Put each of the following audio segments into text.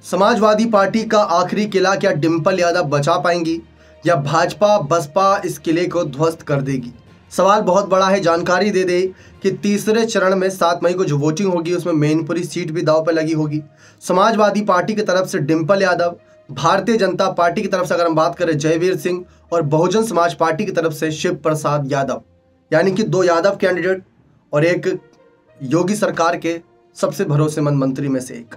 Samajwadi party का आखिरी किला क्या डिंपल यादव बचा पाएंगी या भाजपा बसपा इस किले को ध्वस्त कर देगी? सवाल बहुत बड़ा है। जानकारी दे दे कि तीसरे चरण में 7 मई को जो वोटिंग होगी उसमें मैनपुरी सीट भी दांव पर लगी होगी। समाजवादी पार्टी की तरफ से डिंपल यादव, भारतीय जनता पार्टी की तरफ से अगर हम बात करें जयवीर सिंह और बहुजन समाज पार्टी की तरफ से शिव प्रसाद यादव, यानी कि 2 यादव कैंडिडेट और एक योगी सरकार के सबसे भरोसेमंद मंत्री में से एक।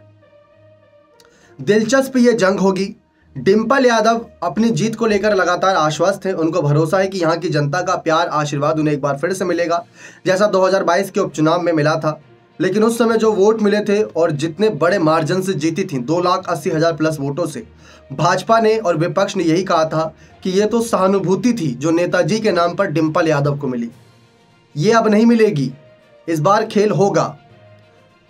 दिलचस्प ये जंग होगी। डिंपल यादव अपनी जीत को लेकर लगातार आश्वस्त हैं। उनको भरोसा है कि यहाँ की जनता का प्यार आशीर्वाद उन्हें एक बार फिर से मिलेगा, जैसा 2022 के उपचुनाव में मिला था। लेकिन उस समय जो वोट मिले थे और जितने बड़े मार्जिन से जीती थी 2,80,000 प्लस वोटों से, भाजपा ने और विपक्ष ने यही कहा था कि ये तो सहानुभूति थी जो नेताजी के नाम पर डिंपल यादव को मिली, ये अब नहीं मिलेगी, इस बार खेल होगा।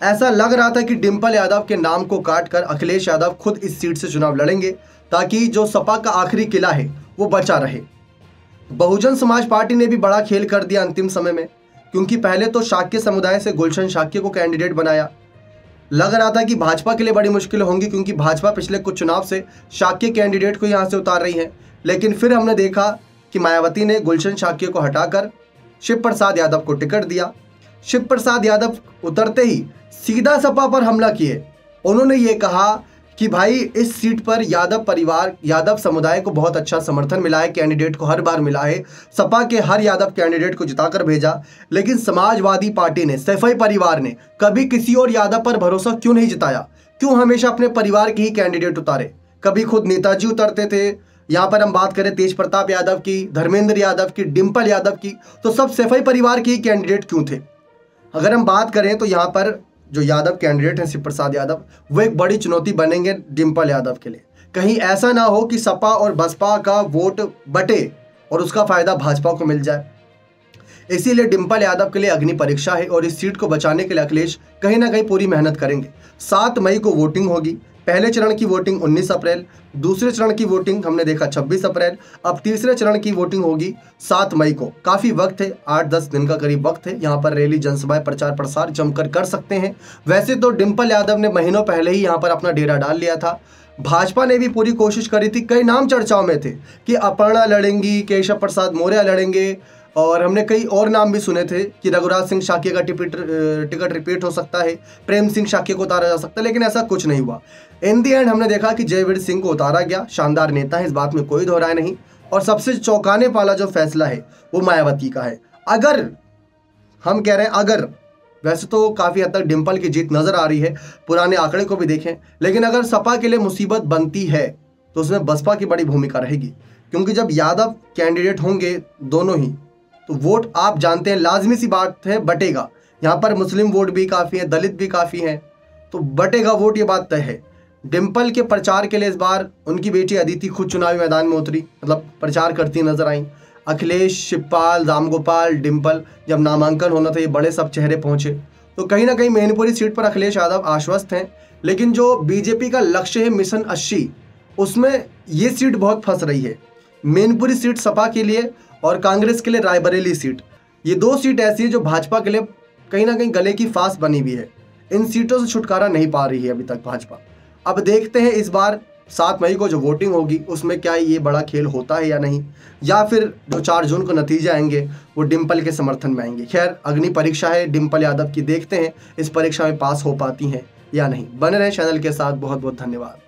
ऐसा लग रहा था कि डिंपल यादव के नाम को काटकर अखिलेश यादव खुद इस सीट से चुनाव लड़ेंगे ताकि जो सपा का आखिरी किला है वो बचा रहे। बहुजन समाज पार्टी ने भी बड़ा खेल कर दिया अंतिम समय में, क्योंकि पहले तो शाक्य समुदाय से गुलशन शाक्य को कैंडिडेट बनाया। लग रहा था कि भाजपा के लिए बड़ी मुश्किल होंगी, क्योंकि भाजपा पिछले कुछ चुनाव से शाक्य कैंडिडेट को यहाँ से उतार रही है। लेकिन फिर हमने देखा कि मायावती ने गुलशन शाक्य को हटाकर शिव प्रसाद यादव को टिकट दिया। शिव प्रसाद यादव उतरते ही सीधा सपा पर हमला किए। उन्होंने ये कहा कि भाई इस सीट पर यादव परिवार, यादव समुदाय को बहुत अच्छा समर्थन मिला है, कैंडिडेट को हर बार मिला है, सपा के हर यादव कैंडिडेट को जिताकर भेजा। लेकिन समाजवादी पार्टी ने, सैफई परिवार ने कभी किसी और यादव पर भरोसा क्यों नहीं जताया? क्यों हमेशा अपने परिवार के ही कैंडिडेट उतारे? कभी खुद नेताजी उतरते थे, यहाँ पर हम बात करें तेज प्रताप यादव की, धर्मेंद्र यादव की, डिंपल यादव की, तो सब सैफई परिवार के ही कैंडिडेट क्यों थे? अगर हम बात करें तो यहाँ पर जो यादव कैंडिडेट हैं शिव प्रसाद यादव, वो एक बड़ी चुनौती बनेंगे डिंपल यादव के लिए। कहीं ऐसा ना हो कि सपा और बसपा का वोट बटे और उसका फायदा भाजपा को मिल जाए। इसीलिए डिंपल यादव के लिए अग्नि परीक्षा है और इस सीट को बचाने के लिए अखिलेश कहीं ना कहीं पूरी मेहनत करेंगे। 7 मई को वोटिंग होगी। पहले चरण की वोटिंग 19 अप्रैल, दूसरे चरण की वोटिंग हमने देखा 26 अप्रैल, अब तीसरे चरण की वोटिंग होगी 7 मई को। काफ़ी वक्त है, 8-10 दिन का करीब वक्त है। यहाँ पर रैली, जनसभाएं, प्रचार प्रसार जमकर कर सकते हैं। वैसे तो डिंपल यादव ने महीनों पहले ही यहाँ पर अपना डेरा डाल लिया था। भाजपा ने भी पूरी कोशिश करी थी, कई नाम चर्चाओं में थे कि अपर्णा लड़ेंगी, केशव प्रसाद मौर्य लड़ेंगे, और हमने कई और नाम भी सुने थे कि रघुराज सिंह शाक्य का टिकट रिपीट हो सकता है, प्रेम सिंह शाक्य को उतारा जा सकता है, लेकिन ऐसा कुछ नहीं हुआ। इन दी एंड हमने देखा कि जयवीर सिंह को उतारा गया। शानदार नेता है, इस बात में कोई दो राय नहीं। और सबसे चौंकाने वाला जो फैसला है वो मायावती का है। अगर हम कह रहे हैं अगर, वैसे तो काफ़ी हद तक डिंपल की जीत नज़र आ रही है, पुराने आंकड़े को भी देखें, लेकिन अगर सपा के लिए मुसीबत बनती है तो उसमें बसपा की बड़ी भूमिका रहेगी। क्योंकि जब यादव कैंडिडेट होंगे दोनों ही, तो वोट आप जानते हैं, लाजमी सी बात है, बटेगा। यहाँ पर मुस्लिम वोट भी काफ़ी है, दलित भी काफ़ी हैं, तो बटेगा वोट, ये बात तय है। डिंपल के प्रचार के लिए इस बार उनकी बेटी अदिति खुद चुनावी मैदान में उतरी, मतलब प्रचार करती नजर आई। अखिलेश, शिवपाल, रामगोपाल, डिंपल, जब नामांकन होना था ये बड़े सब चेहरे पहुंचे। तो कहीं ना कहीं मैनपुरी सीट पर अखिलेश यादव आश्वस्त हैं। लेकिन जो बीजेपी का लक्ष्य है मिशन 80, उसमें ये सीट बहुत फंस रही है। मैनपुरी सीट सपा के लिए और कांग्रेस के लिए रायबरेली सीट, ये 2 सीट ऐसी है जो भाजपा के लिए कहीं ना कहीं गले की फांस बनी हुई है। इन सीटों से छुटकारा नहीं पा रही है अभी तक भाजपा। अब देखते हैं इस बार 7 मई को जो वोटिंग होगी उसमें क्या ये बड़ा खेल होता है या नहीं, या फिर जो 4 जून को नतीजे आएंगे वो डिंपल के समर्थन में आएंगे। खैर, अग्नि परीक्षा है डिंपल यादव की, देखते हैं इस परीक्षा में पास हो पाती हैं या नहीं। बने रहें चैनल के साथ। बहुत बहुत धन्यवाद।